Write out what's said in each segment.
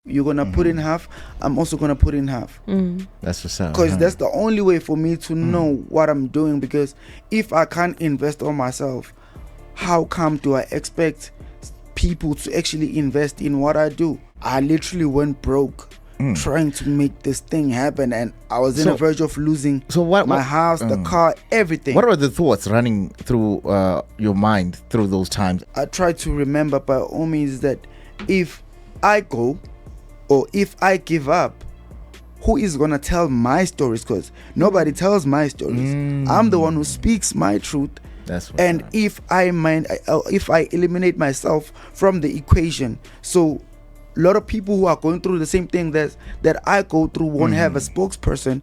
you're gonna put in half, I'm also gonna put in half. That's what's up. Because that's the only way for me to know what I'm doing. Because if I can't invest on myself, how come do I expect people to actually invest in what I do? I literally went broke trying to make this thing happen, and I was in the verge of losing my house, the car, everything. What are the thoughts running through your mind through those times? I try to remember by all means that if I go or if I give up, who is gonna tell my stories? Because nobody tells my stories. I'm the one who speaks my truth. That's what and if I eliminate myself from the equation, so a lot of people who are going through the same thing that I go through won't have a spokesperson.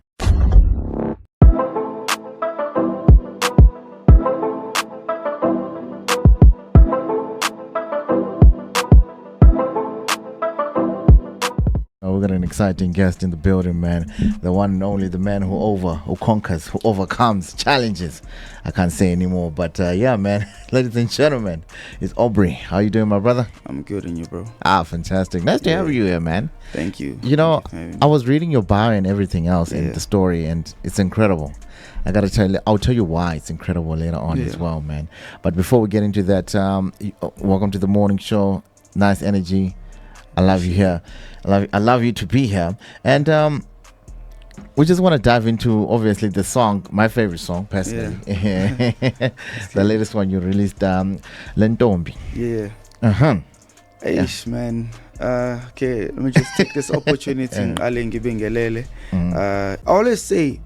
We got an exciting guest in the building, man. The one and only, the man who conquers, who overcomes challenges. I can't say anymore, but yeah, man. Ladies and gentlemen, it's Aubrey. How you doing, my brother? I'm good, and you, bro? Fantastic. Nice to have you here, man. Thank you. You know, I was reading your bio and everything else in the story, and it's incredible. I gotta tell you, I'll tell you why it's incredible later on as well, man. But before we get into that, welcome to the morning show. Nice energy. I love you here. I love you to be here. And we just want to dive into, obviously, the song, my favorite song, personally. Yeah. The latest one you released, Lentombi. Yeah. Eish, man. Okay, let me just take this opportunity. I always say,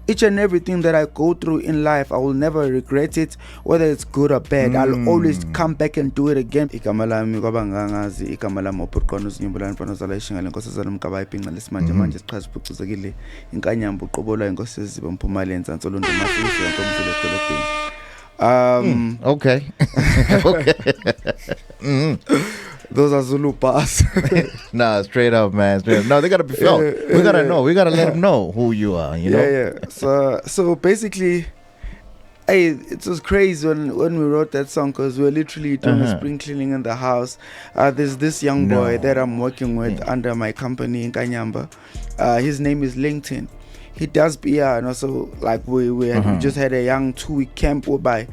each and everything that I go through in life, I will never regret it, whether it's good or bad. I'll always come back and do it again. Okay. Those are Zulu bars. Nah, straight up, man. Straight up. No, they gotta be felt. We gotta know. We gotta let them know who you are. You know. Yeah. So basically, it was crazy when we wrote that song, because we were literally doing spring cleaning in the house. There's this young boy that I'm working with under my company in Kanyamba. His name is LinkedIn. He does PR, and also like we just had a young 2-week camp whereby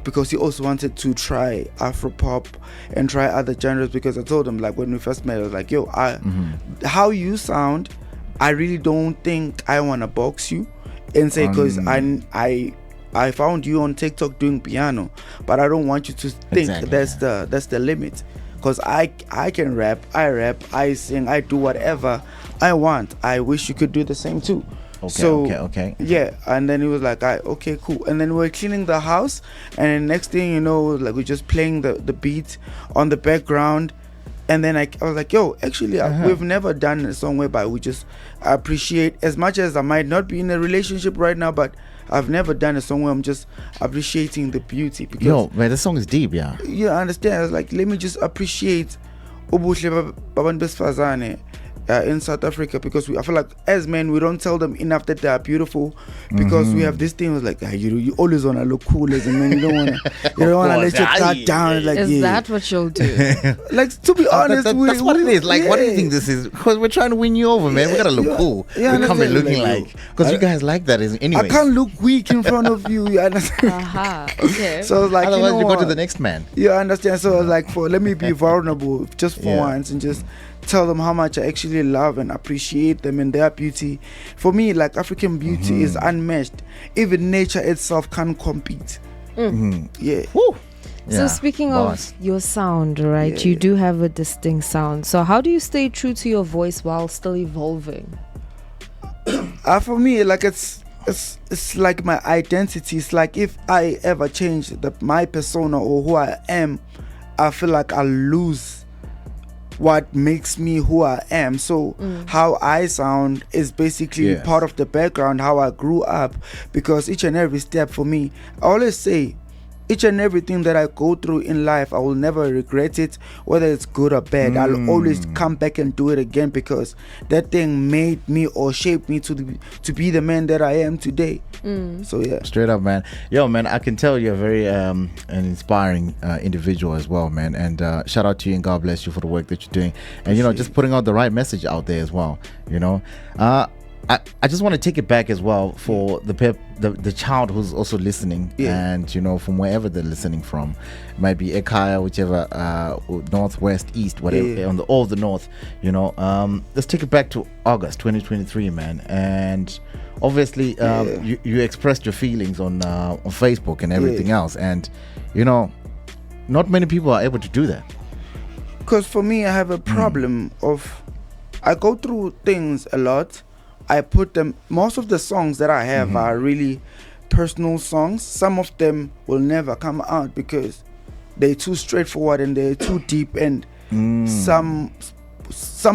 because he also wanted to try Afropop and try other genres, because I told him, like, when we first met, I was like, yo, how you sound, I really don't think I want to box you and say, because I found you on TikTok doing piano, but I don't want you to think that's the limit, because I can rap, I sing, I do whatever I want. I wish you could do the same too. Okay. Yeah, and then he was like, okay, cool. And then we were cleaning the house, and then next thing you know, like, we're just playing the beat on the background. And then I was like, yo, actually, we've never done a song whereby we just appreciate, as much as I might not be in a relationship right now, but I've never done a song where I'm just appreciating the beauty. Because, yo, man, this song is deep, yeah. Yeah, I understand. I was like, let me just appreciate ubuhle babantu besifazane in South Africa, because I feel like as men we don't tell them enough that they are beautiful, because we have this thing was like, you always want to look cool as a man. You don't want to let your guard down. Like, is that what you'll do? Like, to be honest, that's what it is. Like, what do you think this is? Because we're trying to win you over, man. We gotta look cool. We can't be looking like, because you guys like that anyway. I can't look weak in front of you. You understand? Okay. So like, otherwise you go to the next man. You understand? So like, let me be vulnerable just for once, and just tell them how much I actually love and appreciate them and their beauty. For me, like, African beauty is unmatched. Even nature itself can't compete. Yeah. Woo. So speaking of your sound, right? You do have a distinct sound. So how do you stay true to your voice while still evolving? For me, like, it's like my identity. It's like, if I ever change my persona or who I am, I feel like I lose what makes me who I am. So how I sound is basically part of the background, how I grew up, because each and every step for me, I always say, each and everything that I go through in life, I will never regret it, whether it's good or bad. I'll always come back and do it again, because that thing made me or shaped me to be the man that I am today. So yeah, straight up, man. Yo, man, I can tell you're very an inspiring individual as well, man. And shout out to you and God bless you for the work that you're doing, and just putting out the right message out there as well. I just want to take it back as well for the child who's also listening, and from wherever they're listening from, it might be Ekaya, whichever, northwest, east, whatever, on all the north. Let's take it back to August 2023, man. And obviously, you expressed your feelings on Facebook and everything else, and not many people are able to do that. Because for me, I have a problem of, I go through things a lot. I put them, most of the songs that I have are really personal songs. Some of them will never come out because they're too straightforward and they're too deep, and some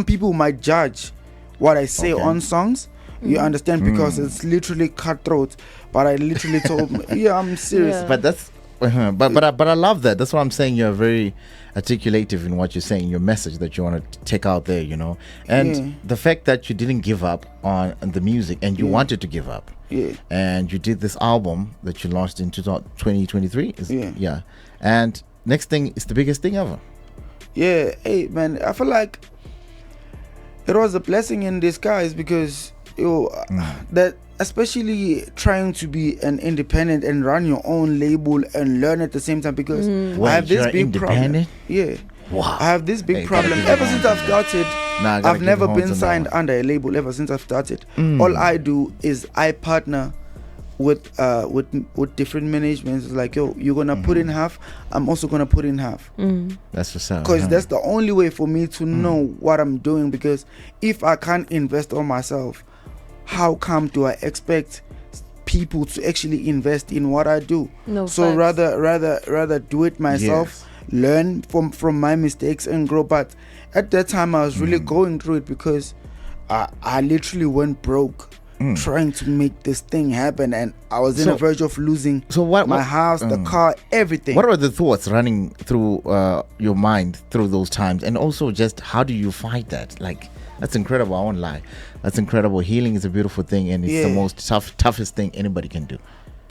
people might judge what I say on songs. You understand? Because it's literally cutthroat. But I literally told me, I'm serious. Yeah. But that's but I love that. That's what I'm saying. You're very articulative in what you're saying, your message that you want to take out there, and the fact that you didn't give up on the music, and you wanted to give up, and you did this album that you launched in 2023. And next thing is the biggest thing ever. Hey man, I feel like it was a blessing in disguise, because that, especially trying to be an independent and run your own label and learn at the same time, because I have this big problem. Wow. I have this big problem. Ever since I've started, I've never been signed under a label. Ever since I've started, all I do is I partner with different managements. It's like, you're gonna put in half, I'm also gonna put in half. That's what's up. Because that's the only way for me to know what I'm doing. Because if I can't invest on myself, how come do I expect people to actually invest in what I do? So rather do it myself, learn from my mistakes and grow. But at that time I was really going through it, because I literally went broke trying to make this thing happen, and I was in the verge of losing my house, the car, everything. What are the thoughts running through your mind through those times? And also, just how do you fight that? Like, that's incredible. I won't lie. That's incredible. Healing is a beautiful thing, and it's the most toughest thing anybody can do.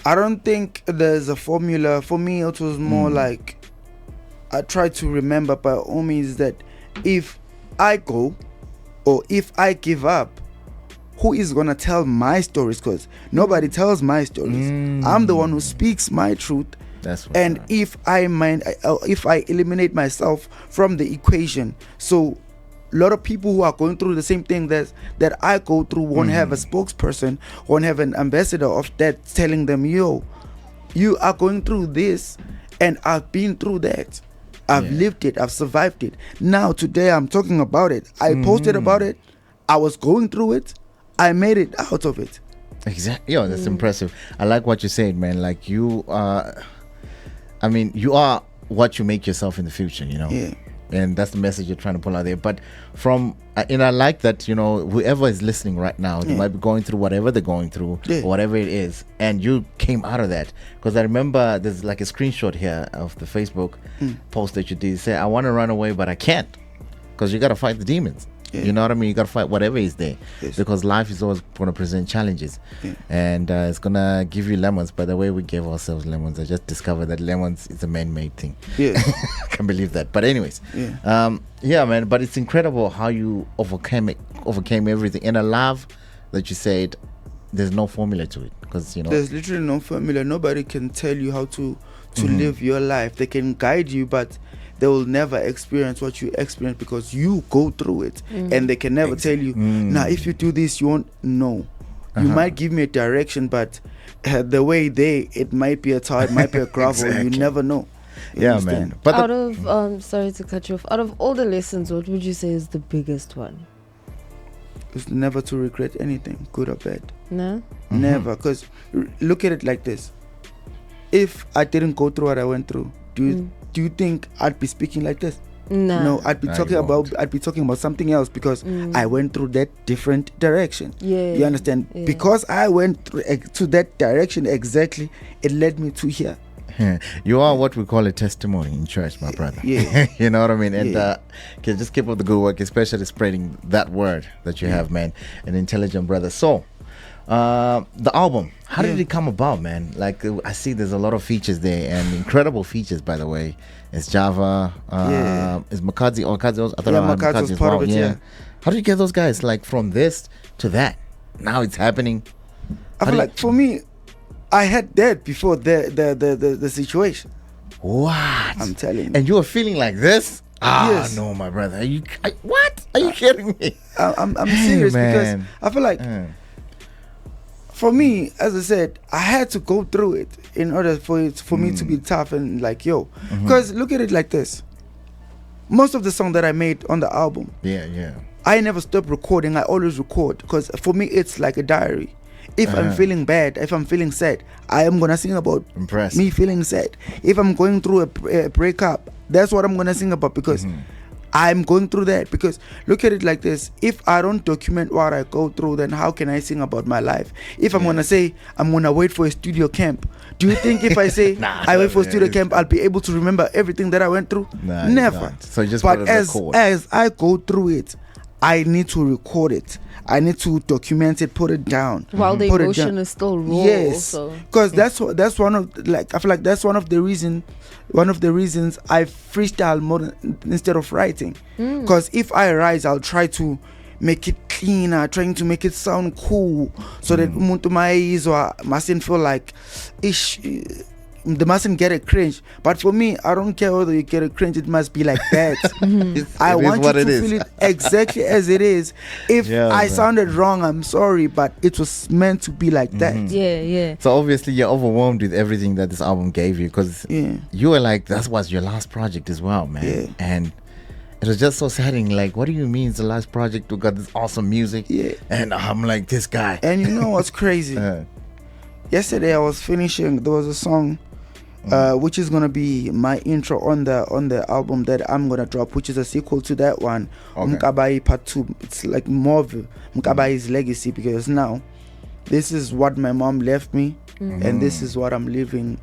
I don't think there's a formula. For me, it was more like, I try to remember by all means that if I go or if I give up, who is gonna tell my stories? Because nobody tells my stories. I'm the one who speaks my truth. And if I eliminate myself from the equation, so a lot of people who are going through the same thing that I go through won't have a spokesperson, won't have an ambassador of that telling them, you are going through this, and I've been through that. I've lived it. I've survived it. Now today I'm talking about it. I posted about it. I was going through it. I made it out of it. Exactly. That's impressive. I like what you said, man. Like, you are what you make yourself in the future, and that's the message you're trying to pull out there. But and I like that, whoever is listening right now, they might be going through whatever they're going through, or whatever it is, and you came out of that. Because I remember there's like a screenshot here of the Facebook post that you did. Say, I want to run away, but I can't, because you got to fight the demons. You know what I mean? You got to fight whatever is there, because life is always going to present challenges, and it's going to give you lemons. By the way, we gave ourselves lemons. I just discovered that lemons is a man-made thing. I can't believe that. But anyways, man, but it's incredible how you overcame everything. And I love that you said there's no formula to it, because there's literally no formula. Nobody can tell you how to live your life. They can guide you, but they will never experience what you experience, because you go through it, and they can never tell you, now if you do this, you won't know. You might give me a direction, but the way it might be a tar, it might be a gravel. You never know. You understand? Man. But out of sorry to cut you off. Out of all the lessons, what would you say is the biggest one? It's never to regret anything, good or bad. No, never. Because look at it like this: if I didn't go through what I went through, do you think I'd be speaking like this? No, I'd be talking about something else, because I went through that different direction. You understand? Because I went to that direction exactly, it led me to here. You are what we call a testimony in church, my brother. Yeah. You know what I mean? And just keep up the good work, especially spreading that word that you have, man. An intelligent brother. So, the album, how did it come about, man? Like, I see there's a lot of features there, and incredible features, by the way. It's Java. Is Mkabayi or Mkabayi? I thought Mkabayi was part of it, yeah. How did you get those guys, like, from this to that? Now it's happening. I feel like, for me, I had that before the situation. What? I'm telling you. And you were feeling like this? Yes. No, my brother. What? Are you kidding me? I'm serious because I feel like for me, as I said, I had to go through it in order for me to be tough and like, yo. Because look at it like this. Most of the songs that I made on the album, I never stopped recording. I always record because for me, it's like a diary. If I'm feeling bad, if I'm feeling sad, I am gonna sing about me feeling sad. If I'm going through a breakup, that's what I'm gonna sing about because I'm going through that. Because look at it like this: if I don't document what I go through, then how can I sing about my life? If I'm gonna say I'm gonna wait for a studio camp, do you think if I say I wait for a studio camp, I'll be able to remember everything that I went through? Never. So you just but put it record. as I go through it, I need to record it. I need to document it, put it down. While the emotion is still raw. Yes, because that's one of, like, I feel like that's one of the reasons I freestyle more instead of writing. Because if I write, I'll try to make it cleaner, trying to make it sound cool, so that umuntu maizwa mustn't feel like they mustn't get a cringe. But for me, I don't care whether you get a cringe, it must be like that. I want you to feel it exactly as it is. If I sounded wrong, I'm sorry, but it was meant to be like that. Yeah. So obviously you're overwhelmed with everything that this album gave you, because you were like, that was your last project as well, man. And it was just so saddening. Like, what do you mean it's the last project? We got this awesome music. And I'm like, this guy. And you know what's crazy? Yesterday I was finishing, there was a song which is gonna be my intro on the album that I'm gonna drop, which is a sequel to that one, Mkabayi Part 2. It's like more of Mkabayi's legacy, because now this is what my mom left me, and this is what I'm leaving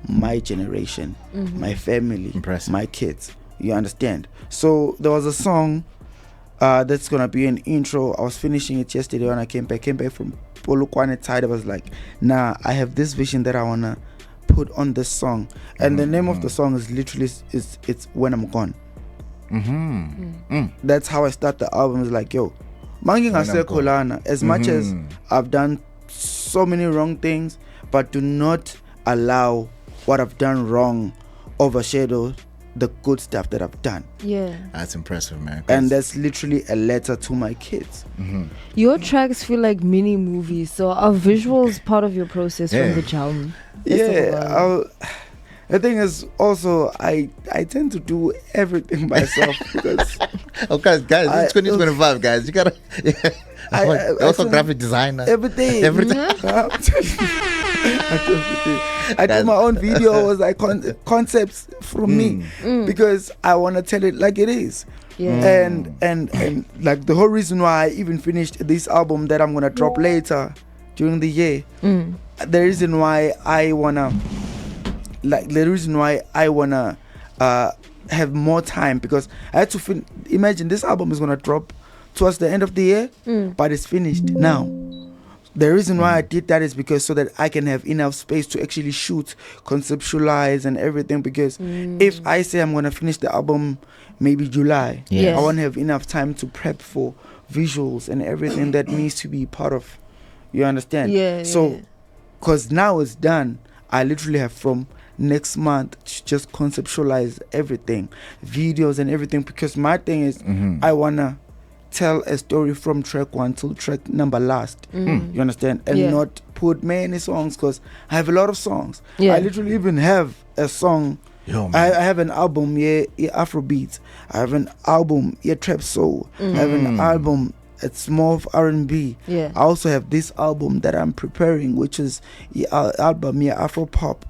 my generation, my family, my kids. You understand? So there was a song that's gonna be an intro. I was finishing it yesterday when I came back from Aubrey Qwana side. I was like, nah, I have this vision that I wanna put on this song, and the name of the song is literally it's When I'm Gone. That's how I start the album. It's like, yo, as much as I've done so many wrong things, but do not allow what I've done wrong overshadow the good stuff that I've done. That's impressive, man. And that's literally a letter to my kids. Your tracks feel like mini movies, so are visuals part of your process from the jump? The thing is also I tend to do everything myself because guys, it's 2025, guys. You gotta also graphic designer. Everything. I do my own videos, like concepts from me, because I want to tell it like it is. And like the whole reason why I even finished this album that I'm gonna drop later during the year, the reason why I wanna have more time, because I had to imagine this album is gonna drop towards the end of the year, but it's finished now. The reason why I did that is because so that I can have enough space to actually shoot, conceptualize and everything, because if I say I'm going to finish the album maybe July, I won't have enough time to prep for visuals and everything that needs to be part of, you understand? So because now it's done, I literally have from next month to just conceptualize everything, videos and everything, because my thing is I want to tell a story from track 1 till track number last. You understand? And not put many songs, because I have a lot of songs. I literally even have a song. I have an album, Afrobeat. I have an album, Trap Soul. I have an album, it's more of R&B. I also have this album that I'm preparing, which is album, Afro Pop.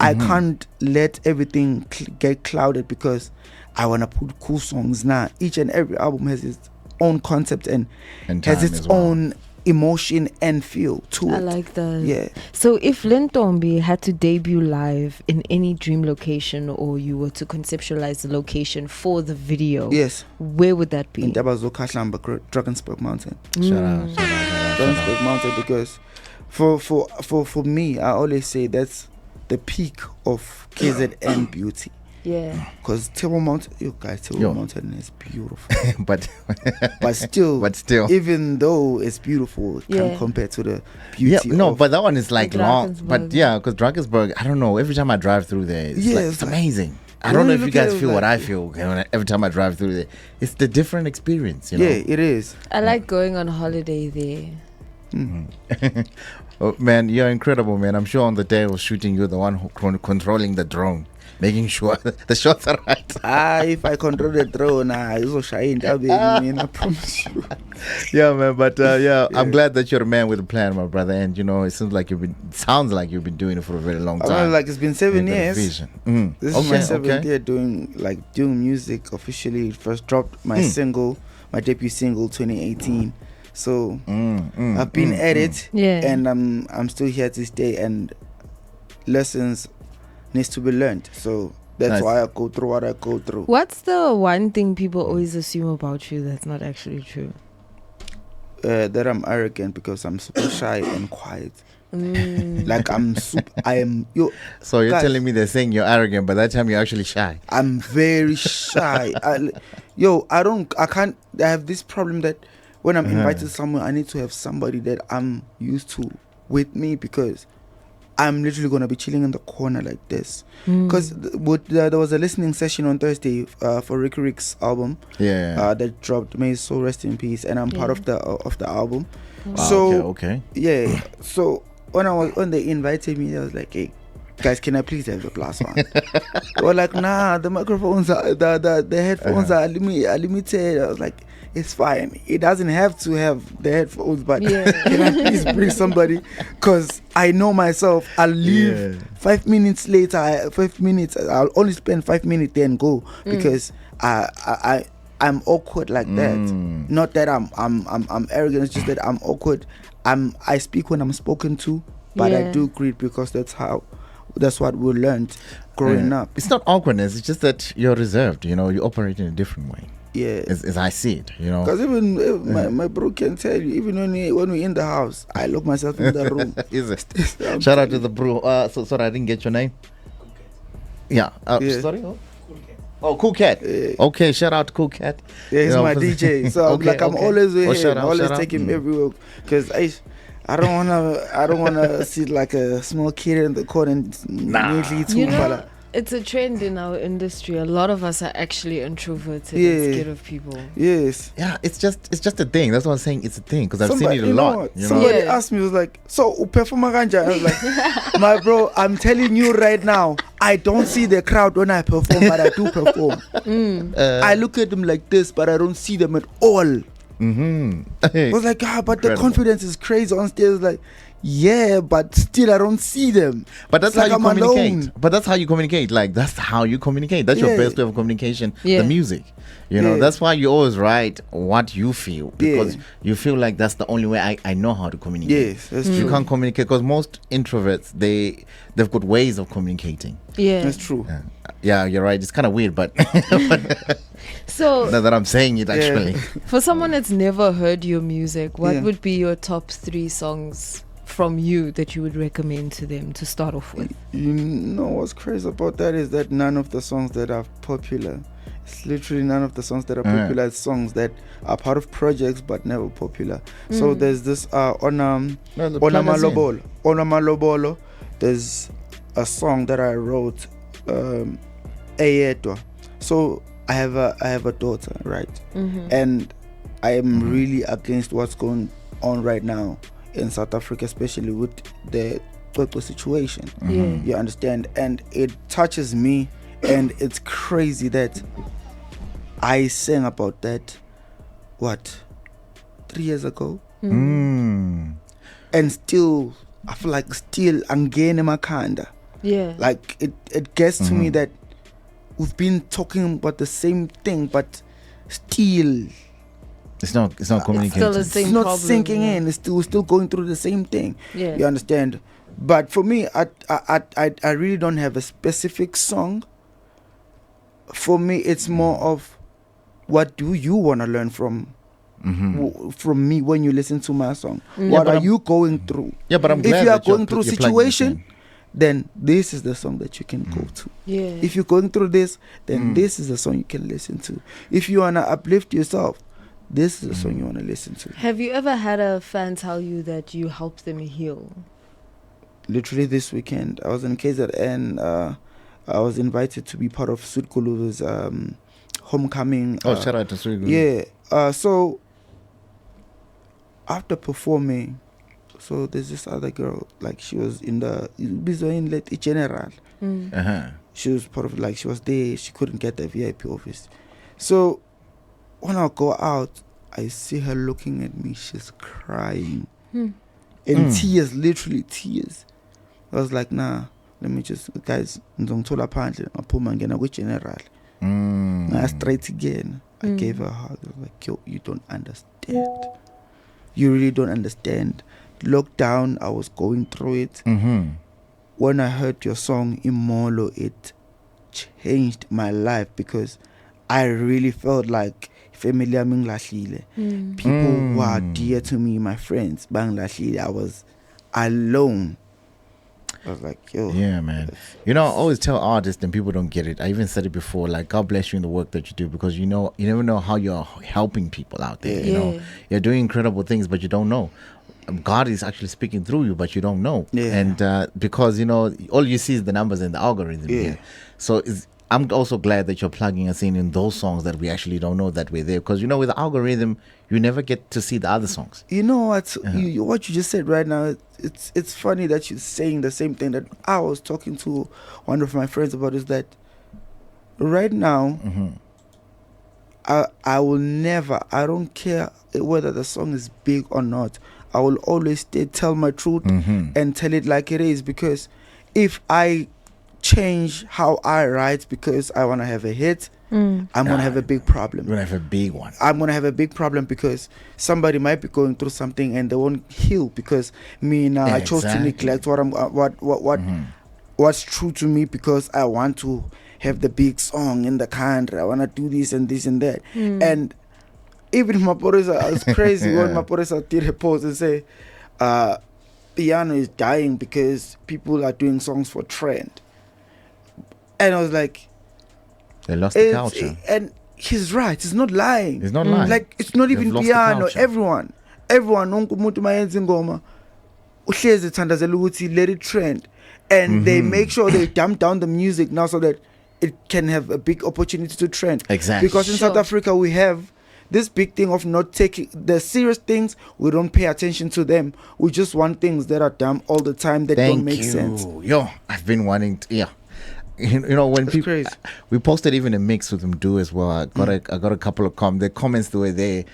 I can't let everything get clouded, because I want to put cool songs now. Each and every album has its own concept and has its own emotion and feel to it. I like that. Yeah. So if Lentombi had to debut live in any dream location, or you were to conceptualize the location for the video, Yes. where would that be? In Tabazokashlamba, Drakensberg Mountain. Shout out. Drakensberg Mountain, because for me, I always say that's the peak of KZN beauty. Yeah. Because Table Mountain, Table Mountain is beautiful. but still, even though it's beautiful, it can't compare to the beauty. Yeah, no, but that one is like long. Drakensberg. But yeah, because Drakensberg, I don't know. Every time I drive through there, it's amazing. I don't know if you guys feel what I feel every time I drive through there. It's the different experience, you know? Yeah, it is. I like going on holiday there. Mm-hmm. Oh, man, you're incredible, man. I'm sure on the day I was shooting, you're the one who controlling the drone, making sure the shots are right. If I control the drone, it's shine. I promise you. Yeah, man. But I'm glad that you're a man with a plan, my brother. And it sounds like sounds like you've been doing it for a very long time. Like it's been 7 years. Vision. This is my 7th year doing music officially. First dropped my single, my debut single, 2018. So I've been at it, and I'm still here to stay. And lessons needs to be learned. So that's why I go through what I go through. What's the one thing people always assume about you that's not actually true? That I'm arrogant because I'm super shy and quiet. Like I am. So you're telling me they're saying you're arrogant, but that time you're actually shy. I'm very shy. I can't. I have this problem that when I'm invited somewhere, I need to have somebody that I'm used to with me, because I'm literally going to be chilling in the corner like this. Because there was a listening session on Thursday for Ricky Rick's album that dropped. May his soul rest in peace. And I'm part of the album. Wow, so okay. Yeah. So when they invited me, I was like, hey, guys, can I please have the plus one? They were like, nah, the microphones are the headphones are limited. I was like, it's fine. It doesn't have to have the headphones, but can I please bring somebody? Because I know myself. I'll leave 5 minutes later. 5 minutes. I'll only spend 5 minutes there and go, because I'm awkward like that. Not that I'm arrogant. It's just that I'm awkward. I speak when I'm spoken to, but I do greet, because that's what we learned growing up. It's not awkwardness. It's just that you're reserved. You operate in a different way. Yeah, as I see it, Because even my bro can tell you, even when we're in the house, I lock myself in the room. Is it? Shout out to the bro. Sorry, I didn't get your name. Yeah. Sorry. Oh, Cool Cat. Okay, shout out to Cool Cat. Yeah, he's my DJ. So I'm always with him. I'm always taking him everywhere, because I don't wanna see like a small kid in the corner and immediately it's a trend in our industry. A lot of us are actually introverted and scared of people. Yes. Yeah, it's just a thing. That's what I'm saying. It's a thing, because I've seen it a lot. Somebody asked me, was like, so perform ganja? I was like, my bro, I'm telling you right now, I don't see the crowd when I perform, but I do perform. I look at them like this, but I don't see them at all. I was like, but the confidence is crazy on stage. Like, yeah, but still I don't see them. But that's how you communicate. But that's how you communicate. Like, that's how you communicate. That's your best way of communication. The music. That's why you always write what you feel, because you feel like that's the only way I know how to communicate. Yes, that's true. You can't communicate, because most introverts, they've got ways of communicating. Yeah, that's true. Yeah, you're right. It's kind of weird, but so now that I'm saying it, actually, for someone that's never heard your music, what would be your top 3 songs from you that you would recommend to them to start off with? You know what's crazy about that is that none of the songs that are popular, it's literally none of the songs that are popular, it's songs that are part of projects but never popular. So there's this Onamalobolo. There's a song that I wrote, Eyedwa. So I have a daughter, right? And I am really against what's going on right now in South Africa, especially with the Toto situation. You understand? And it touches me, and it's crazy that I sang about that 3 years ago, and still I feel like still angene makanda. Like it gets to me that we've been talking about the same thing, but still It's not communicating. Still the same It's not problem, sinking in. It's still going through the same thing. Yeah. You understand? But for me, I really don't have a specific song. For me, it's more of what do you want to learn from me when you listen to my song? What are you going through? Yeah, but I'm glad if you are that you're going through a you're plugging this situation, in. then this is the song that you can go to. Yeah. If you're going through this, then this is the song you can listen to. If you want to uplift yourself, this is the song you want to listen to. Have you ever had a fan tell you that you helped them heal? Literally this weekend, I was in KZN. I was invited to be part of Sudkulu's homecoming. Shout out to Sudkulu. Yeah. So after performing, so there's this other girl, like she was in the general. She was part of, like, she was there. She couldn't get the VIP office. So when I go out, I see her looking at me. She's crying. And tears, literally tears. I was like, nah, let me just, guys, ngizongithola phandle ngaphuma ngena kwi-general. I straight again. I gave her a hug. I was like, yo, you don't understand. You really don't understand. Lockdown, I was going through it. When I heard your song Imolo, it changed my life because I really felt like family yami ngilahlile. People who are dear to me, my friends, bangilahlile. I was alone. I was like, yo. Yeah, man. You know, I always tell artists and people don't get it. I even said it before, like, God bless you in the work that you do, because you never know how you're helping people out there. You know, you're doing incredible things, but you don't know. God is actually speaking through you, but you don't know. And because, you know, all you see is the numbers and the algorithm here. So I'm also glad that you're plugging us in those songs that we actually don't know that we're there. Because, you know, with the algorithm, you never get to see the other songs. You know what? What you just said right now, it's funny that you're saying the same thing that I was talking to one of my friends about, is that right now, I will never, I don't care whether the song is big or not, I will always tell my truth and tell it like it is. Because if I change how I write because I want to have a hit, I'm going to have a big problem. You're going to have a big one. I'm going to have a big problem because somebody might be going through something and they won't heal because I chose to neglect what's true to me because I want to have the big song in the country. I want to do this and this and that. And even Maporisa, I was crazy when Maporisa did a post and say, piano is dying because people are doing songs for trend. And I was like, they lost the culture. And he's right. He's not lying. He's not lying. Like, it's not even piano. Everyone, umuntu mayenza ingoma, uhlezi thandazela ukuthi let it trend. And they make sure they dump down the music now so that it can have a big opportunity to trend. Exactly. Because in South Africa, we have this big thing of not taking the serious things. We don't pay attention to them. We just want things that are dumb all the time that don't make sense. Yo, I've been wanting to, you know, when That's people crazy. We posted even a mix with them do as well. I got a couple of the comments the way they.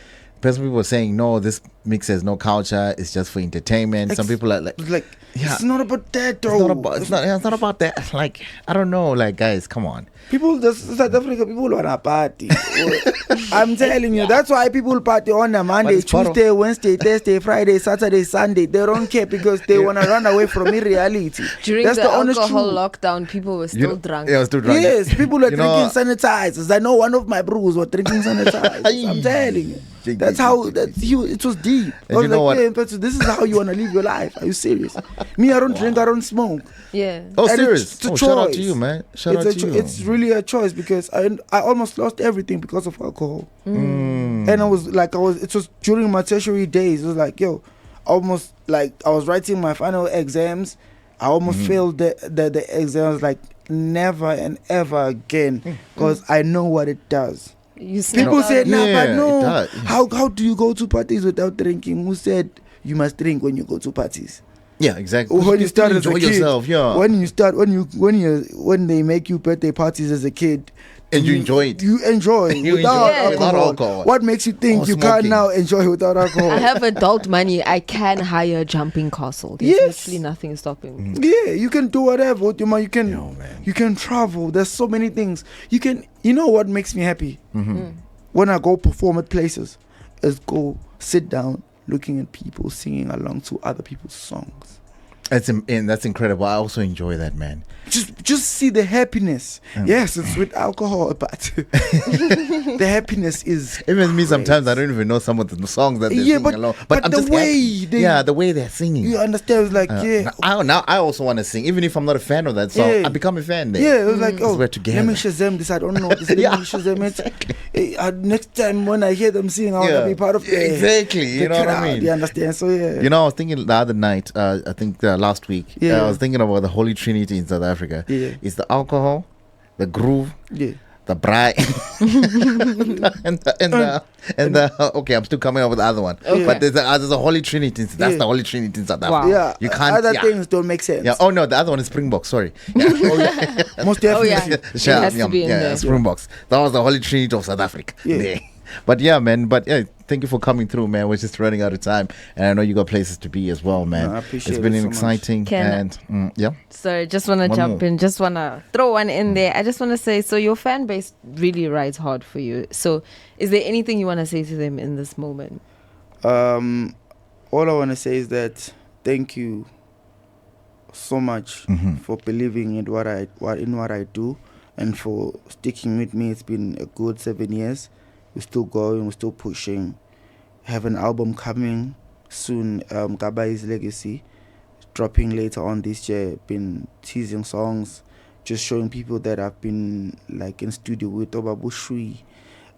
Some people were saying, no, this mix has no culture. It's just for entertainment. Some people are like, it's not about that, though. It's not about that. Like, I don't know. Like, guys, come on. People, South Africa people wanna party. I'm telling you, that's why people party on a Monday, Tuesday, Wednesday, Thursday, Friday, Saturday, Sunday. They don't care because they wanna run away from reality. During that's the honest alcohol truth. lockdown, people were still drunk. Yeah, still drunk. Yes, people are drinking sanitizers. I know one of my bros were drinking sanitizers. I'm telling you. That's how it was deep. And you know what? This is how you wanna live your life. Are you serious? Me, I don't drink, I don't smoke. Yeah. Oh, And serious? it's a choice. Shout out to you, man. Shout out to you. It's really a choice because I almost lost everything because of alcohol. And it was during my tertiary days. It was like, yo, almost like I was writing my final exams. I almost failed the exams, like never and ever again, because I know what it does. People said, but no. How do you go to parties without drinking? Who said you must drink when you go to parties? Yeah, exactly. When you start as a kid, yourself, yeah. When they make you birthday parties as a kid, and you enjoy it. You enjoy without alcohol. What makes you think you can't now enjoy without alcohol? I have adult money. I can hire a jumping castle. There's literally nothing stopping me. Yeah, you can do whatever. You can travel. There's so many things. You know what makes me happy? When I go perform at places is go sit down looking at people singing along to other people's songs. That's incredible. I also enjoy that, man. Just see the happiness. Yes, it's with alcohol, but the happiness is even me. Sometimes I don't even know some of the songs that they're singing along. But I'm the just way the way they're singing. You understand? It's like Now I also want to sing, even if I'm not a fan of that song. I become a fan. Then. Yeah, it was like we're together. Let me Shazam this. I don't know this. Let me Shazam it. Exactly. Next time when I hear them sing, I want to be part of it. Exactly. You know what I mean? You understand? So yeah. You know, I was thinking the other night. I think last week. I was thinking about the Holy Trinity in South Africa. Yeah. It's the alcohol, the groove, the braai, and the okay, I'm still coming up with the other one. Okay. But there's a Holy Trinity. That's the Holy Trinity in South Africa. Wow. Yeah. You can't. Other things don't make sense. Yeah. Oh no, the other one is Springboks. Sorry. Yeah. Most definitely. It has to be in there. Springboks. That was the Holy Trinity of South Africa. Yeah. But yeah, man. But yeah, thank you for coming through, man. We're just running out of time, and I know you got places to be as well, man. I appreciate it's been it so exciting, much. yeah. Sorry, just want to jump in. Just want to throw one in there. I just want to say, so your fan base really rides hard for you. So, is there anything you want to say to them in this moment? All I want to say is that thank you so much for believing in what I do, and for sticking with me. It's been a good 7 years. We're still going, we're still pushing. Have an album coming soon, Mkabayi's Legacy, dropping later on this year. Been teasing songs, just showing people that I've been like in studio with Obabushwi.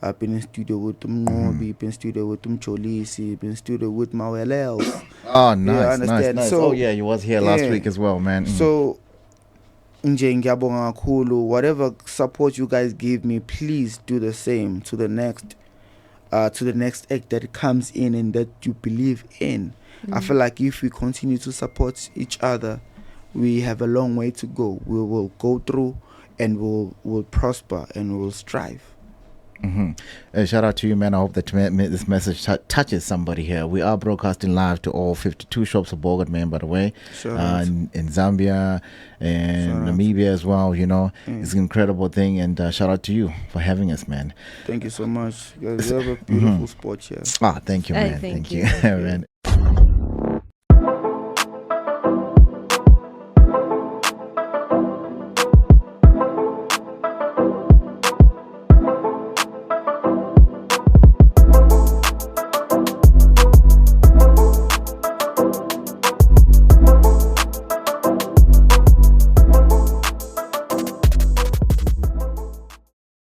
I've been in studio with Lentombi, been in studio with Cholisi, been in studio with Mawelel. Oh, nice. So, you was here last week as well, man. So, whatever support you guys give me, please do the same to the next act that comes in and that you believe in. I feel like if we continue to support each other, we have a long way to go. We will go through, and we'll prosper, and we'll strive. Shout out to you, man. I hope that this message touches somebody here. We are broadcasting live to all 52 shops of Bogart, man, by the way, in Zambia and Namibia as well. You know, it's an incredible thing, and shout out to you for having us, man. Thank you so much. You guys have a beautiful spot here. Thank you, man. Thank you. Man.